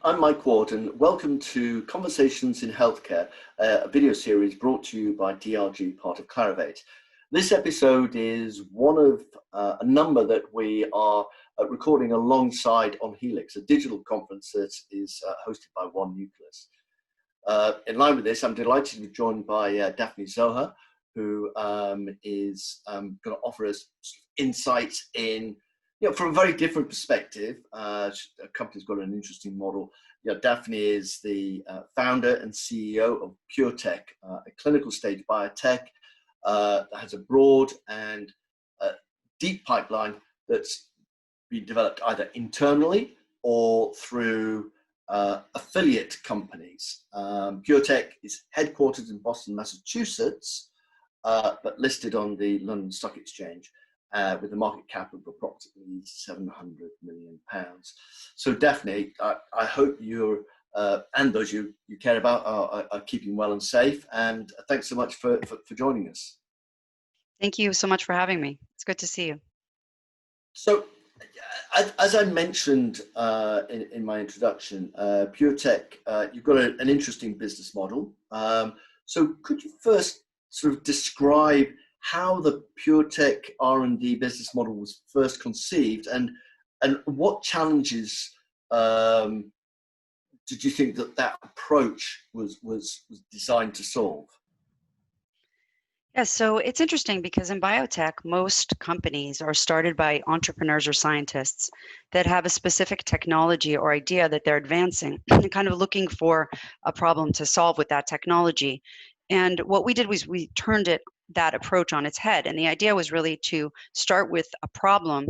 I'm Mike Ward, and welcome to Conversations in Healthcare, a video series brought to you by DRG, part of Clarivate. This episode is one of a number that we are recording alongside on Helix, a digital conference that is hosted by One Nucleus. In line with this, I'm delighted to be joined by Daphne Zohar, who is going to offer us insights in, from a very different perspective. A company's got an interesting model. Daphne is the founder and CEO of PureTech, a clinical stage biotech that has a broad and deep pipeline that's been developed either internally or through affiliate companies. PureTech is headquartered in Boston, Massachusetts, but listed on the London Stock Exchange. With a market cap of approximately £700 million. So Daphne, I hope you're, and those you care about are keeping well and safe. And thanks so much for joining us. Thank you so much for having me. It's good to see you. So as I mentioned in my introduction, PureTech, you've got an interesting business model. So could you first sort of describe how the PureTech R&D business model was first conceived, and what challenges did you think that approach was designed to solve? Yeah, so it's interesting because in biotech, most companies are started by entrepreneurs or scientists that have a specific technology or idea that they're advancing and kind of looking for a problem to solve with that technology. And what we did was we turned that approach on its head. And the idea was really to start with a problem,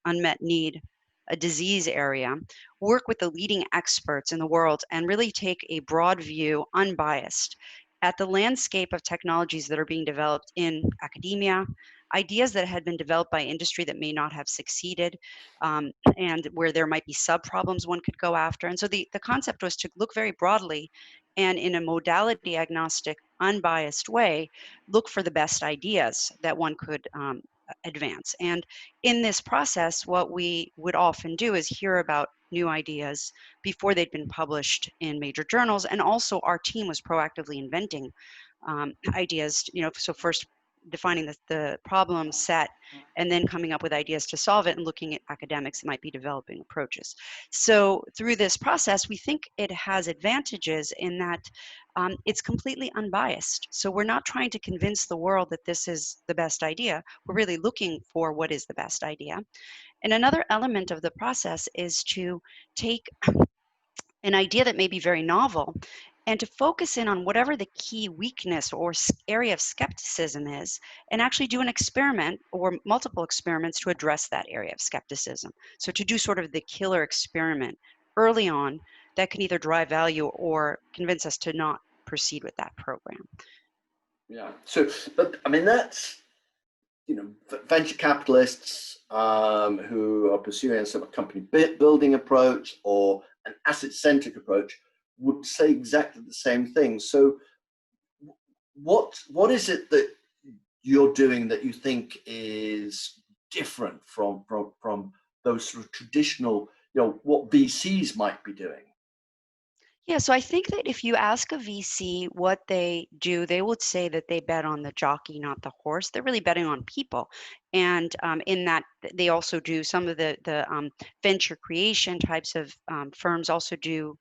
unmet need, a disease area, work with the leading experts in the world, and really take a broad view, unbiased, at the landscape of technologies that are being developed in academia, ideas that had been developed by industry that may not have succeeded, and where there might be sub-problems one could go after. And so the concept was to look very broadly and in a modality agnostic, unbiased way, look for the best ideas that one could advance. And in this process, what we would often do is hear about new ideas before they'd been published in major journals. And also our team was proactively inventing ideas, so first defining the problem set and then coming up with ideas to solve it and looking at academics that might be developing approaches. So through this process, we think it has advantages in that it's completely unbiased. So we're not trying to convince the world that this is the best idea. We're really looking for what is the best idea. And another element of the process is to take an idea that may be very novel and to focus in on whatever the key weakness or area of skepticism is, and actually do an experiment or multiple experiments to address that area of skepticism. So to do sort of the killer experiment early on that can either drive value or convince us to not proceed with that program. Yeah, so, but I mean, that's, venture capitalists who are pursuing a sort of company building approach or an asset-centric approach would say exactly the same thing. So what is it that you're doing that you think is different from those sort of traditional, what VCs might be doing? Yeah, so I think that if you ask a VC what they do, they would say that they bet on the jockey, not the horse. They're really betting on people. And in that, they also do some of the venture creation types of firms also do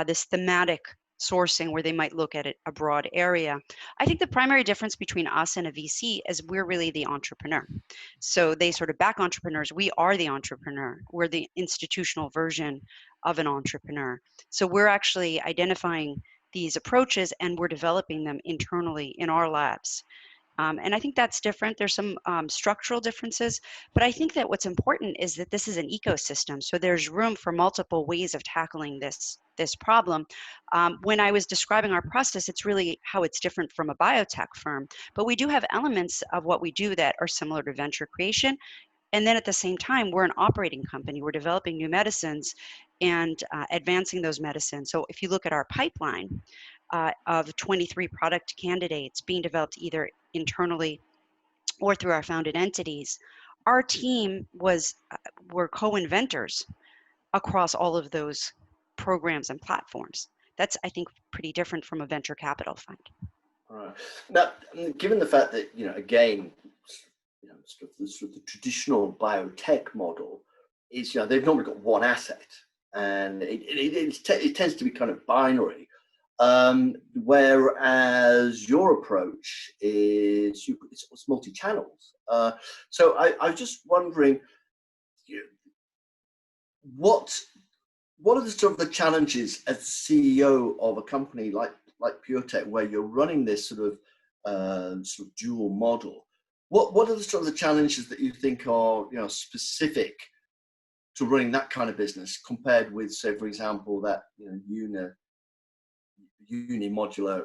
this thematic sourcing where they might look at it a broad area. I think the primary difference between us and a VC is we're really the entrepreneur. So they sort of back entrepreneurs. We are the entrepreneur. We're the institutional version of an entrepreneur. So we're actually identifying these approaches and we're developing them internally in our labs. And I think that's different. There's some structural differences, but I think that what's important is that this is an ecosystem. So there's room for multiple ways of tackling this problem. When I was describing our process, it's really how it's different from a biotech firm, but we do have elements of what we do that are similar to venture creation. And then at the same time, we're an operating company. We're developing new medicines and advancing those medicines. So if you look at our pipeline of 23 product candidates being developed either internally or through our founded entities, our team were co-inventors across all of those programs and platforms. That's, I think, pretty different from a venture capital fund. All right. Now, given the fact that, again, sort of the traditional biotech model is, they've normally got one asset, and it tends to be kind of binary. Whereas your approach is it's multi-channels. So I was just wondering, what are the sort of the challenges as CEO of a company like PureTech, where you're running this sort of dual model? What are the sort of the challenges that you think are specific to running that kind of business compared with, say, for example, that unimodular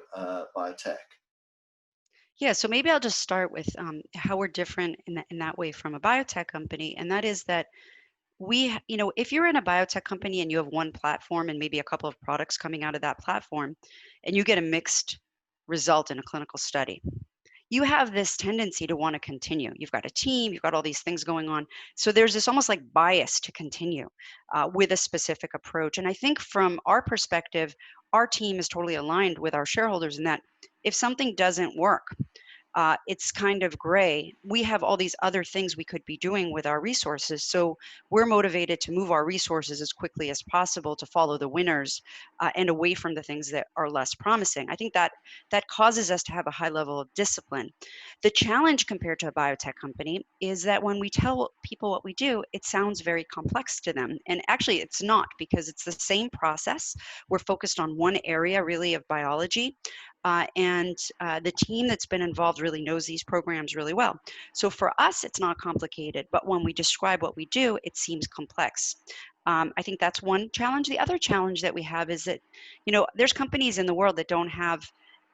biotech? Yeah, so maybe I'll just start with how we're different in that way from a biotech company, and that is that if you're in a biotech company and you have one platform and maybe a couple of products coming out of that platform, and you get a mixed result in a clinical study, you have this tendency to want to continue. You've got a team, you've got all these things going on. So there's this almost like bias to continue with a specific approach. And I think from our perspective, our team is totally aligned with our shareholders in that if something doesn't work, it's kind of gray. We have all these other things we could be doing with our resources. So we're motivated to move our resources as quickly as possible to follow the winners and away from the things that are less promising. I think that causes us to have a high level of discipline. The challenge compared to a biotech company is that when we tell people what we do, it sounds very complex to them. And actually it's not, because it's the same process. We're focused on one area really of biology. And the team that's been involved really knows these programs really well. So for us, it's not complicated, but when we describe what we do, it seems complex. I think that's one challenge. The other challenge that we have is that, there's companies in the world that don't have,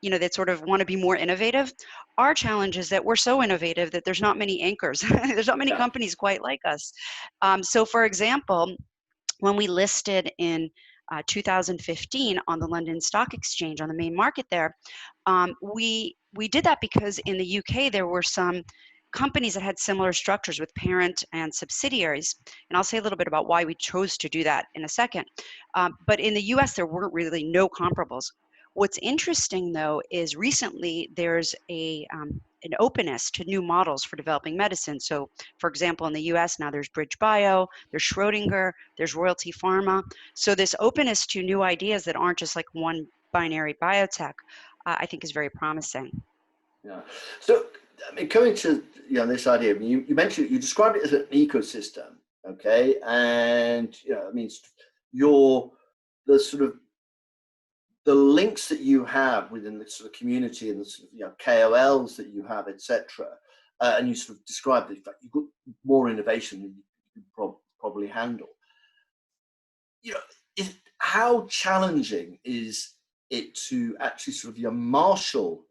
that sort of want to be more innovative. Our challenge is that we're so innovative that there's not many anchors. There's not many companies quite like us. So for example, when we listed in 2015 on the London Stock Exchange on the main market there, we did that because in the UK there were some companies that had similar structures with parent and subsidiaries, and I'll say a little bit about why we chose to do that in a second. But in the US there weren't really no comparables. What's interesting though is recently there's an openness to new models for developing medicine. So for example, in the US now there's Bridge Bio, there's Schrodinger, there's Royalty Pharma. So this openness to new ideas that aren't just like one binary biotech, I think is very promising. Yeah. So, I mean, coming to this idea, I mean, you mentioned, you described it as an ecosystem, okay? And I mean, the sort of the links that you have within the sort of community and the sort of KOLs that you have, etc. And you sort of described the fact you've got more innovation than you can probably handle. How challenging is it to actually sort of marshal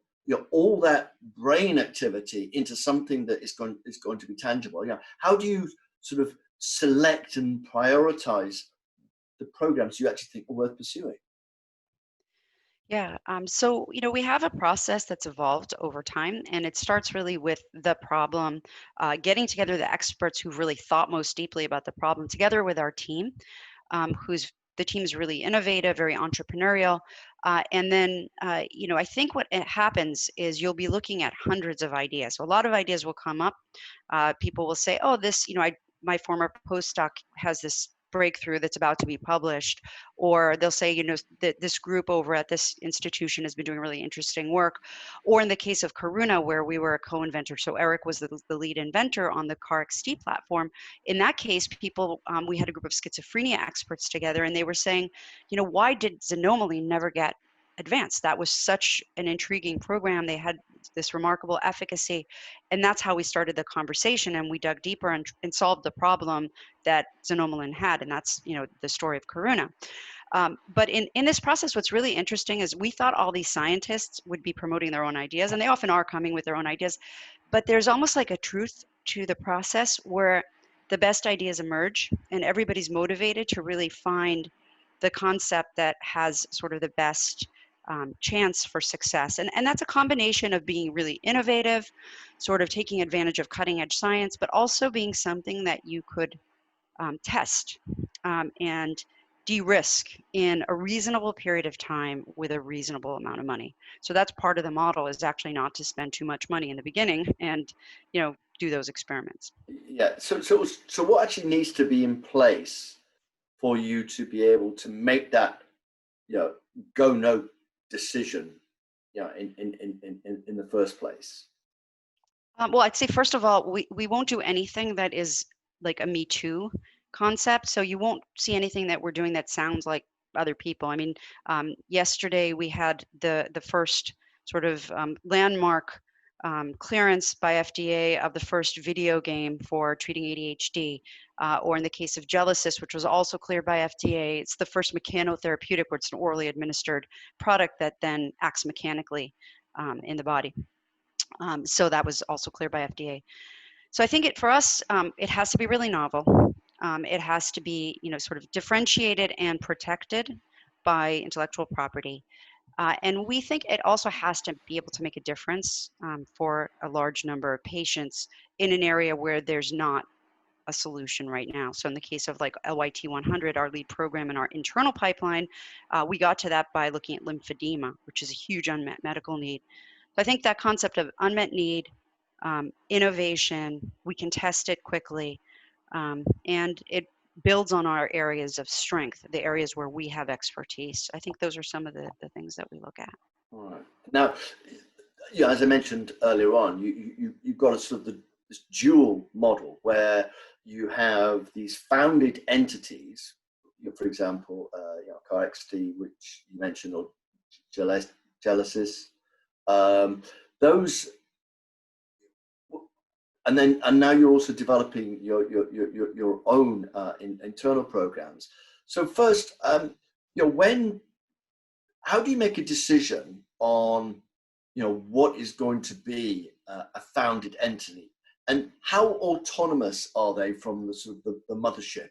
all that brain activity into something that is going to be tangible? How do you sort of select and prioritize the programs you actually think are worth pursuing? Yeah, so we have a process that's evolved over time, and it starts really with the problem, getting together the experts who've really thought most deeply about the problem, together with our team, the team's really innovative, very entrepreneurial, and then I think what happens is you'll be looking at hundreds of ideas. So a lot of ideas will come up. People will say, "Oh, this, my former postdoc has this breakthrough that's about to be published," or they'll say, that this group over at this institution has been doing really interesting work. Or in the case of Karuna, where we were a co-inventor, so Eric was the lead inventor on the CAR-XT platform. In that case, we had a group of schizophrenia experts together, and they were saying, why did xanomeline never get advanced? That was such an intriguing program. They had this remarkable efficacy. And that's how we started the conversation, and we dug deeper and solved the problem that xanomeline had. And that's, the story of Karuna. But in this process, what's really interesting is we thought all these scientists would be promoting their own ideas, and they often are coming with their own ideas. But there's almost like a truth to the process where the best ideas emerge, and everybody's motivated to really find the concept that has sort of the best chance for success. And that's a combination of being really innovative, sort of taking advantage of cutting edge science, but also being something that you could test. And de-risk in a reasonable period of time with a reasonable amount of money. So that's part of the model, is actually not to spend too much money in the beginning and, do those experiments. Yeah. So what actually needs to be in place for you to be able to make that, go no decision, in the first place? Well, I'd say first of all, we won't do anything that is like a Me Too concept. So you won't see anything that we're doing that sounds like other people. I mean, yesterday we had the first sort of landmark clearance by FDA of the first video game for treating ADHD, or in the case of Gelesis, which was also cleared by FDA, it's the first mechanotherapeutic, where it's an orally administered product that then acts mechanically in the body. So that was also cleared by FDA. So I think for us, it has to be really novel. It has to be, sort of differentiated and protected by intellectual property. And we think it also has to be able to make a difference for a large number of patients in an area where there's not a solution right now. So in the case of like LYT-100, our lead program in our internal pipeline, we got to that by looking at lymphedema, which is a huge unmet medical need. So I think that concept of unmet need, innovation, we can test it quickly, and it builds on our areas of strength, the areas where we have expertise. I think those are some of the things that we look at. All right. Now, as I mentioned earlier on, you've got a sort of this dual model where you have these founded entities, for example, CarXT, which you mentioned, or Gelesis. Those, and now you're also developing your own internal programs. So first, how do you make a decision on what is going to be a founded entity, and how autonomous are they from the sort of the mothership?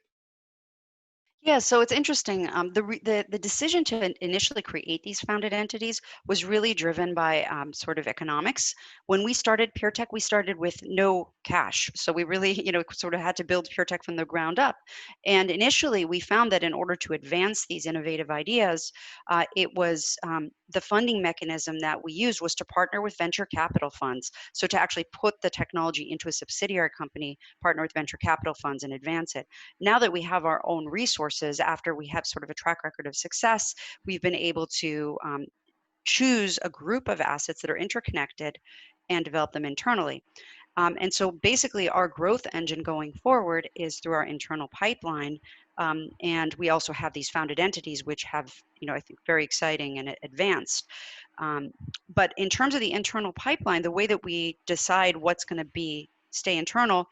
Yeah, so it's interesting. The decision to initially create these founded entities was really driven by sort of economics. When we started PureTech, we started with no cash, so we really, sort of had to build PureTech from the ground up. And initially, we found that in order to advance these innovative ideas, it was the funding mechanism that we used was to partner with venture capital funds. So to actually put the technology into a subsidiary company, partner with venture capital funds, and advance it. Now that we have our own resources, after we have sort of a track record of success, we've been able to choose a group of assets that are interconnected and develop them internally. And so basically our growth engine going forward is through our internal pipeline. And we also have these founded entities, which have, I think very exciting and advanced. But in terms of the internal pipeline, the way that we decide what's going to stay internal,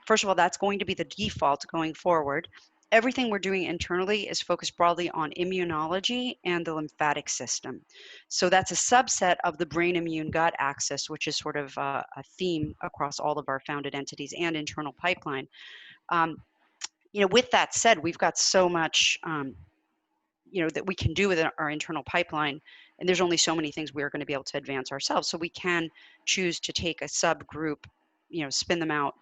first of all, that's going to be the default going forward. Everything we're doing internally is focused broadly on immunology and the lymphatic system. So that's a subset of the brain immune gut axis, which is sort of a theme across all of our founded entities and internal pipeline. With that said, we've got so much, that we can do with our internal pipeline, and there's only so many things we're going to be able to advance ourselves. So we can choose to take a subgroup, spin them out,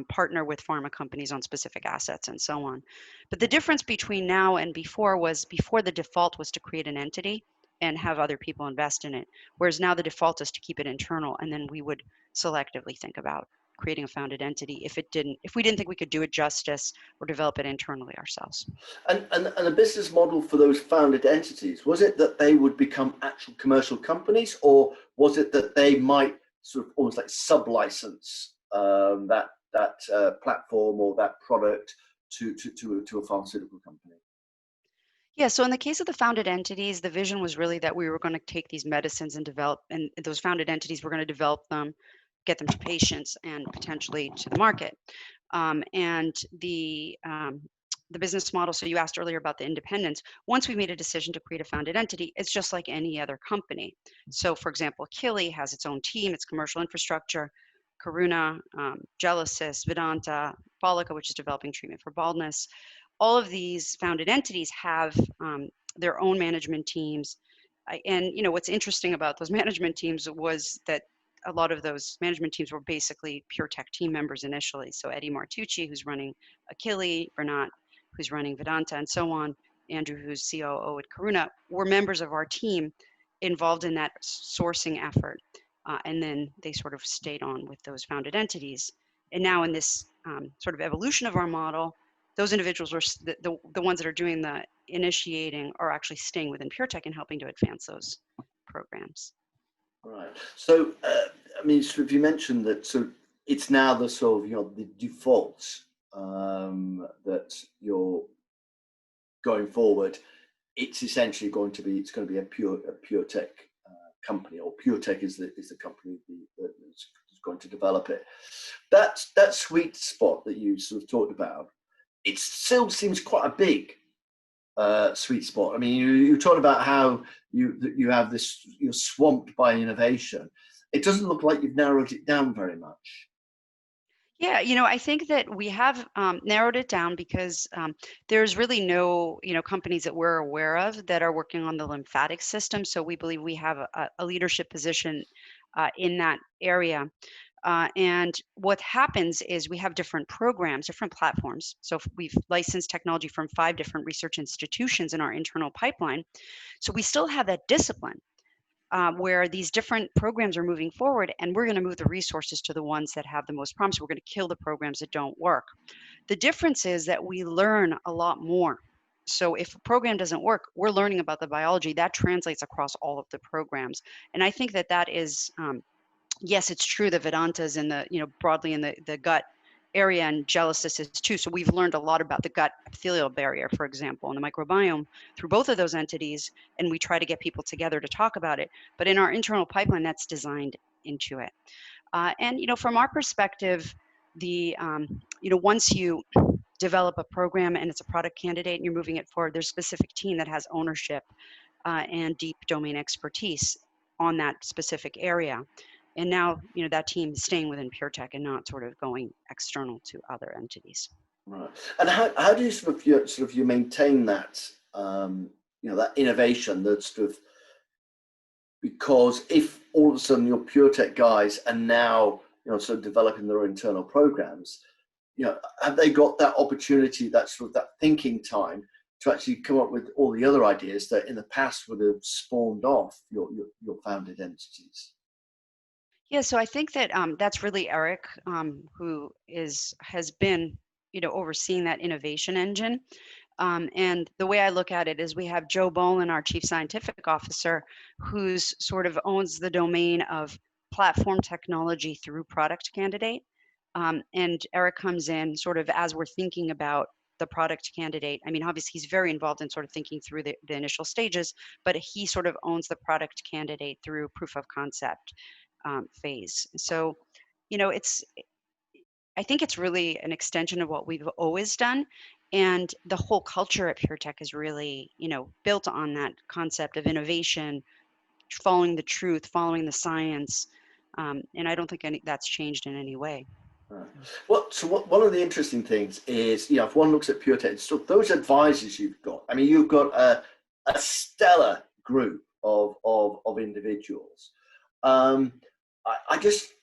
partner with pharma companies on specific assets and so on. But the difference between now and before the default was to create an entity and have other people invest in it. Whereas now the default is to keep it internal, and then we would selectively think about creating a founded entity if we didn't think we could do it justice or develop it internally ourselves. And the business model for those founded entities, was it that they would become actual commercial companies, or was it that they might sort of almost like sub-license that platform or that product to a pharmaceutical company? Yeah, so in the case of the founded entities, the vision was really that we were going to take these medicines and those founded entities were going to develop them, get them to patients, and potentially to the market. And the business model, so you asked earlier about the independence. Once we made a decision to create a founded entity, it's just like any other company. So for example, Akili has its own team, its commercial infrastructure, Karuna, Gelesis, Vedanta, Folica, which is developing treatment for baldness. All of these founded entities have their own management teams. And what's interesting about those management teams was that a lot of those management teams were basically PureTech team members initially. So Eddie Martucci, who's running Akili, Bernat who's running Vedanta, and so on, Andrew, who's COO at Karuna, were members of our team involved in that sourcing effort. And then they sort of stayed on with those founded entities. And now in this sort of evolution of our model, those individuals are the ones that are doing the initiating are actually staying within PureTech and helping to advance those programs. Right. So, I mean, sort of you mentioned that, so it's now the sort of, the default that you're going forward. It's essentially going to be, a PureTech company, or PureTech is the company that's going to develop it. That sweet spot that you sort of talked about, it still seems quite a big sweet spot. I mean, you talked about how you have this, you're swamped by innovation. It doesn't look like you've narrowed it down very much. Yeah, I think that we have narrowed it down because there's really no, companies that we're aware of that are working on the lymphatic system. So we believe we have a leadership position in that area. And what happens is we have different programs, different platforms. So we've licensed technology from 5 different research institutions in our internal pipeline. So we still have that discipline. Where these different programs are moving forward, and we're going to move the resources to the ones that have the most promise. We're going to kill the programs that don't work. The difference is that we learn a lot more. So if a program doesn't work, we're learning about the biology that translates across all of the programs. And I think that is, yes, it's true that Vedanta is in the, broadly in the gut area, and Gelesis is too. So we've learned a lot about the gut epithelial barrier, for example, and the microbiome through both of those entities, and we try to get people together to talk about it. But in our internal pipeline, that's designed into it. And from our perspective, the once you develop a program and it's a product candidate and you're moving it forward, there's a specific team that has ownership and deep domain expertise on that specific area. And now, that team is staying within PureTech and not sort of going external to other entities. Right. And how do you sort of you maintain that that innovation, that sort of, because if all of a sudden your PureTech guys are now sort of developing their own internal programs, have they got that opportunity, that sort of that thinking time to actually come up with all the other ideas that in the past would have spawned off your founded entities? Yeah, so I think that that's really Eric, who has been, overseeing that innovation engine. And the way I look at it is we have Joe Boland, our chief scientific officer, who's sort of owns the domain of platform technology through product candidate. And Eric comes in sort of as we're thinking about the product candidate. I mean, obviously he's very involved in sort of thinking through the initial stages, but he sort of owns the product candidate through proof of concept phase. So, I think it's really an extension of what we've always done. And the whole culture at PureTech is really, built on that concept of innovation, following the truth, following the science. And I don't think that's changed in any way. Right. One of the interesting things is, if one looks at PureTech, so those advisors you've got, I mean, you've got a stellar group of individuals. I just,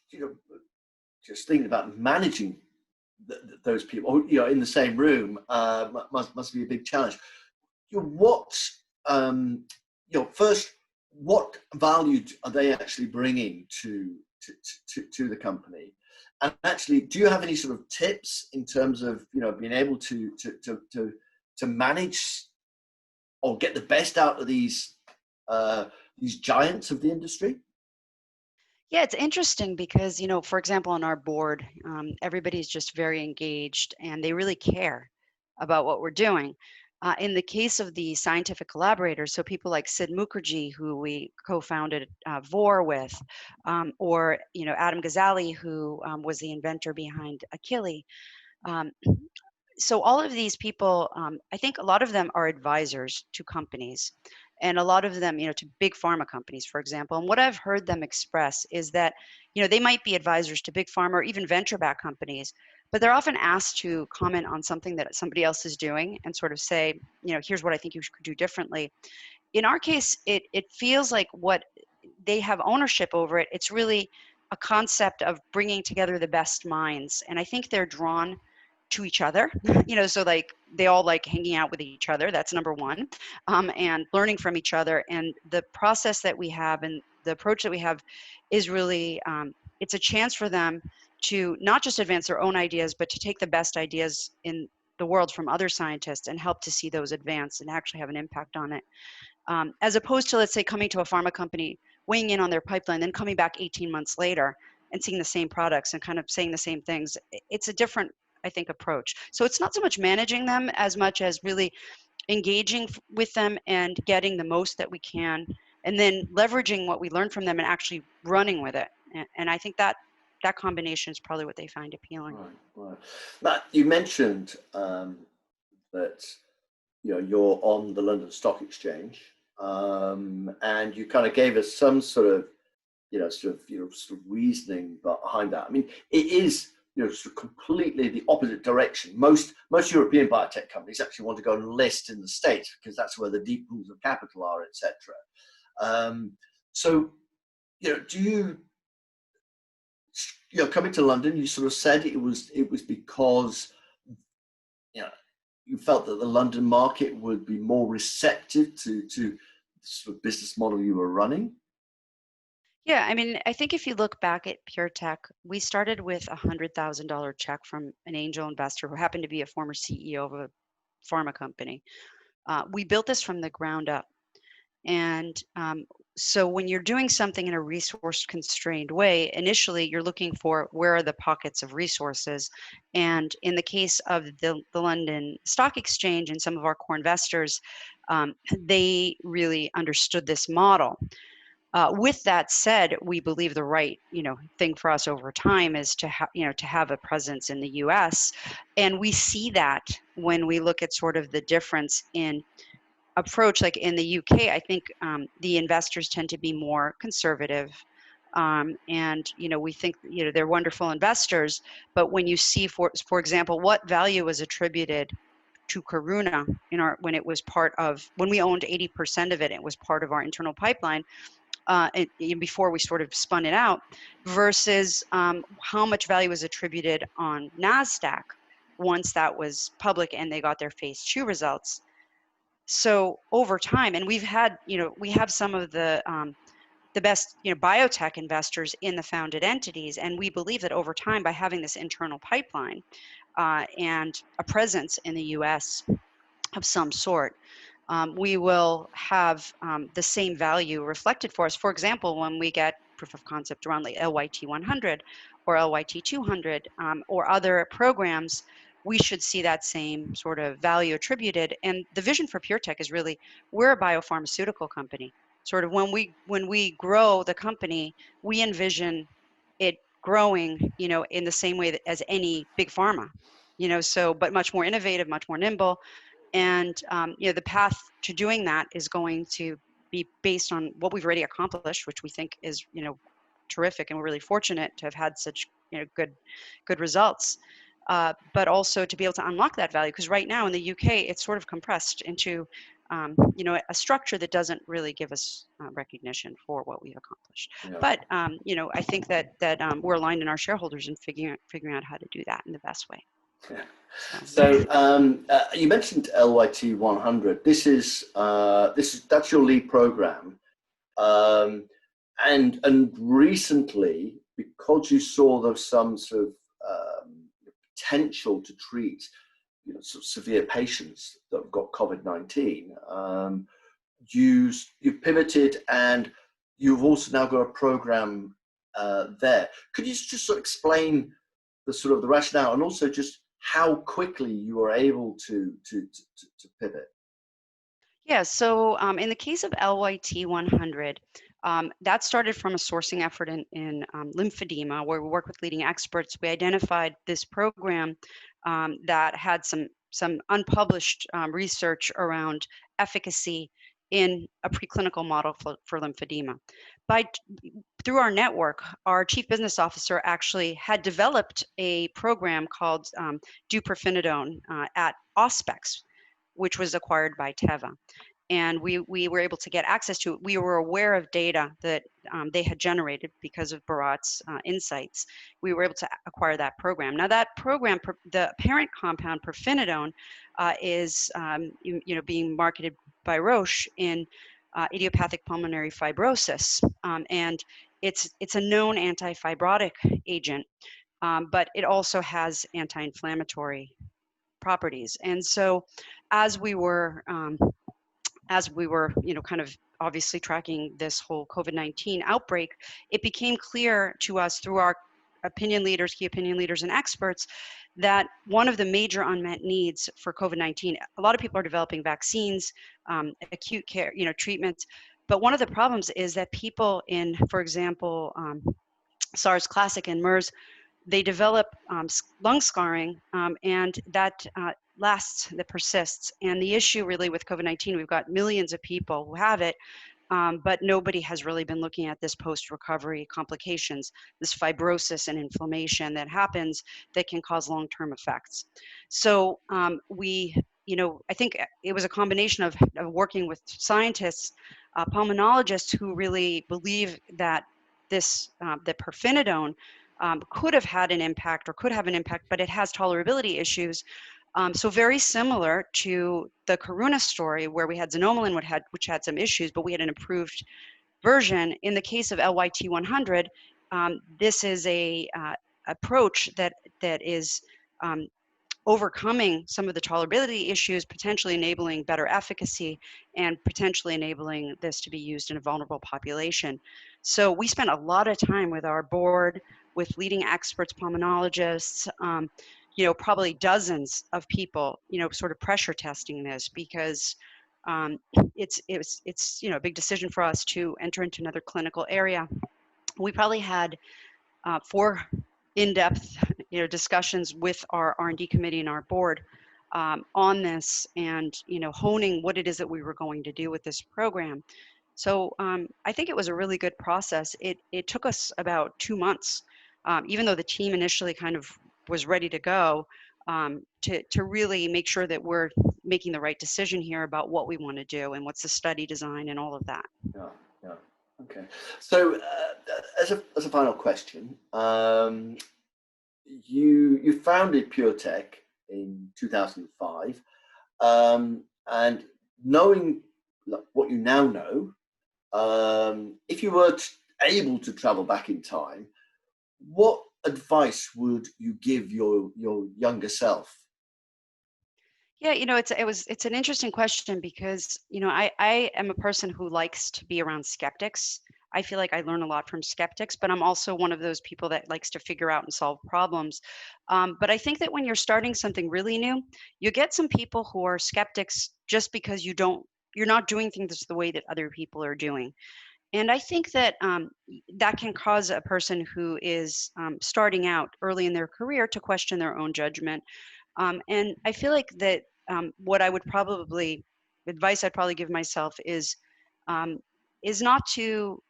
just thinking about managing those people, in the same room, must be a big challenge. First, what value are they actually bringing to the company? And actually, do you have any sort of tips in terms of being able to manage or get the best out of these giants of the industry? Yeah, it's interesting because, for example, on our board, everybody's just very engaged and they really care about what we're doing. In the case of the scientific collaborators, so people like Sid Mukherjee, who we co-founded VOR with, or, Adam Ghazali, who was the inventor behind Achille. So all of these people, I think a lot of them are advisors to companies, and a lot of them, to big pharma companies, for example. And what I've heard them express is that, they might be advisors to big pharma or even venture-backed companies, but they're often asked to comment on something that somebody else is doing and sort of say, here's what I think you should do differently. In our case, it feels like what they have ownership over it. It's really a concept of bringing together the best minds, and I think they're drawn to each other, so like they all like hanging out with each other. That's number one, and learning from each other. And the process that we have and the approach that we have is really, it's a chance for them to not just advance their own ideas, but to take the best ideas in the world from other scientists and help to see those advance and actually have an impact on it. As opposed to, let's say, coming to a pharma company, weighing in on their pipeline, then coming back 18 months later and seeing the same products and kind of saying the same things. It's a different, I think, approach. So it's not so much managing them as much as really engaging with them and getting the most that we can, and then leveraging what we learn from them and actually running with it. And I think that that combination is probably what they find appealing. Right. Matt, you mentioned that you're on the London Stock Exchange, and you kind of gave us some sort of reasoning behind that. I mean, it is sort of completely the opposite direction. Most European biotech companies actually want to go and list in the States because that's where the deep pools of capital are, etc. So, do you coming to London? You sort of said it was because you felt that the London market would be more receptive to the sort of business model you were running. Yeah, I mean, I think if you look back at PureTech, we started with a $100,000 check from an angel investor who happened to be a former CEO of a pharma company. We built this from the ground up. And so when you're doing something in a resource constrained way, initially you're looking for where are the pockets of resources. And in the case of the London Stock Exchange and some of our core investors, they really understood this model. With that said, we believe the right, thing for us over time is to have a presence in the U.S. And we see that when we look at sort of the difference in approach. Like in the UK, I think the investors tend to be more conservative, and we think they're wonderful investors. But when you see, for example, what value was attributed to Karuna when it was when we owned 80% of it, it was part of our internal pipeline. Before we sort of spun it out, versus how much value was attributed on NASDAQ once that was public and they got their phase 2 results. So over time, and we've had, we have some of the best, biotech investors in the founded entities, and we believe that over time, by having this internal pipeline and a presence in the U.S. of some sort, we will have the same value reflected for us. For example, when we get proof of concept around like LYT 100 or LYT 200 or other programs, we should see that same sort of value attributed. And the vision for PureTech is really, we're a biopharmaceutical company. Sort of when we grow the company, we envision it growing, in the same way as any big pharma, but much more innovative, much more nimble. And the path to doing that is going to be based on what we've already accomplished, which we think is terrific, and we're really fortunate to have had such good results. But also to be able to unlock that value, because right now in the UK it's sort of compressed into a structure that doesn't really give us recognition for what we've accomplished. Yeah. But I think that we're aligned in our shareholders in figuring out how to do that in the best way. Yeah. So you mentioned LYT 100. That's your lead program, and recently, because you saw there's some sort of potential to treat sort of severe patients that have got COVID-19, you've pivoted, and you've also now got a program there. Could you just sort of explain the rationale, and also just how quickly you were able to pivot? Yeah, so in the case of LYT 100, that started from a sourcing effort in lymphedema, where we work with leading experts. We identified this program that had some unpublished research around efficacy in a preclinical model for lymphedema. Through our network, our chief business officer actually had developed a program called deupirfenidone at Auspex, which was acquired by Teva. and we were able to get access to it. We were aware of data that they had generated because of Bharat's insights. We were able to acquire that program. Now that program, the parent compound pirfenidone, is being marketed by Roche in idiopathic pulmonary fibrosis, and it's a known anti-fibrotic agent, but it also has anti-inflammatory properties. And so, as we were kind of obviously tracking this whole COVID-19 outbreak, it became clear to us through our key opinion leaders and experts, that one of the major unmet needs for COVID-19, a lot of people are developing vaccines, acute care, treatments, but one of the problems is that people in, for example, SARS Classic and MERS, they develop lung scarring, and that that persists. And the issue really with COVID-19, we've got millions of people who have it, but nobody has really been looking at this post-recovery complications, this fibrosis and inflammation that happens that can cause long-term effects. So I think it was a combination of working with scientists, pulmonologists who really believe that the pirfenidone could have had an impact or could have an impact, but it has tolerability issues. So very similar to the Karuna story, where we had xanomeline, which had some issues, but we had an improved version. In the case of LYT-100, this is a approach that is overcoming some of the tolerability issues, potentially enabling better efficacy, and potentially enabling this to be used in a vulnerable population. So we spent a lot of time with our board, with leading experts, pulmonologists, probably dozens of people, sort of pressure testing this, because it's a big decision for us to enter into another clinical area. We probably had 4 in-depth discussions with our R&D committee and our board on this, and honing what it is that we were going to do with this program. So I think it was a really good process. It took us about 2 months, even though the team initially kind of was ready to go, to really make sure that we're making the right decision here about what we want to do and what's the study design and all of that. Yeah. Okay. So as a final question, you founded PureTech in 2005, and knowing what you now know, if you were able to travel back in time, what advice would you give your younger self? Yeah, it's an interesting question, because I am a person who likes to be around skeptics. I feel like I learn a lot from skeptics, but I'm also one of those people that likes to figure out and solve problems. But I think that when you're starting something really new, you get some people who are skeptics just because you're not doing things the way that other people are doing. And I think that that can cause a person who is starting out early in their career to question their own judgment. And I feel like that what advice I'd probably give myself is not to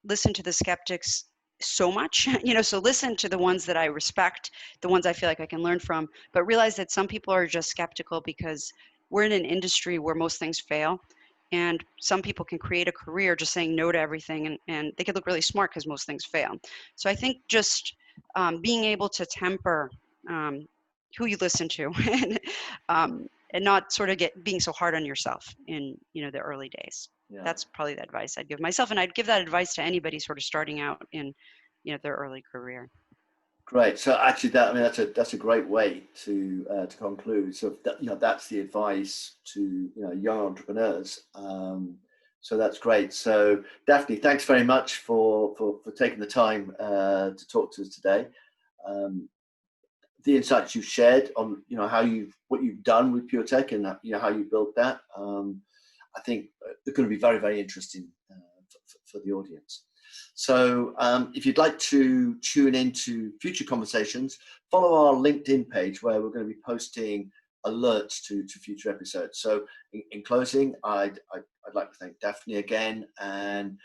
listen to the skeptics so much, so listen to the ones that I respect, the ones I feel like I can learn from, but realize that some people are just skeptical because we're in an industry where most things fail. And some people can create a career just saying no to everything, and they could look really smart because most things fail. So I think just being able to temper who you listen to, and not sort of being so hard on yourself in the early days. Yeah. That's probably the advice I'd give myself, and I'd give that advice to anybody sort of starting out in their early career. Great. So actually, that's a great way to conclude. So that's the advice to young entrepreneurs. So that's great. So Daphne, thanks very much for taking the time to talk to us today. The insights you've shared on what you've done with PureTech and how you built that, I think they're going to be very, very interesting for the audience. So if you'd like to tune into future conversations, follow our LinkedIn page, where we're going to be posting alerts to future episodes. So in closing, I'd like to thank Daphne again, and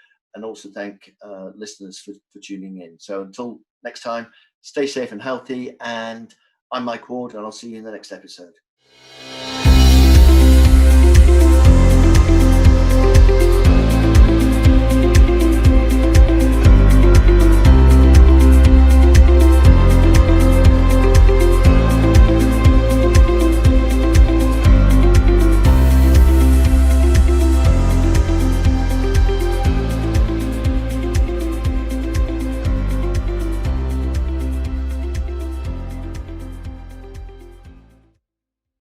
also thank listeners for tuning in. So until next time, stay safe and healthy, and I'm Mike Ward, and I'll see you in the next episode.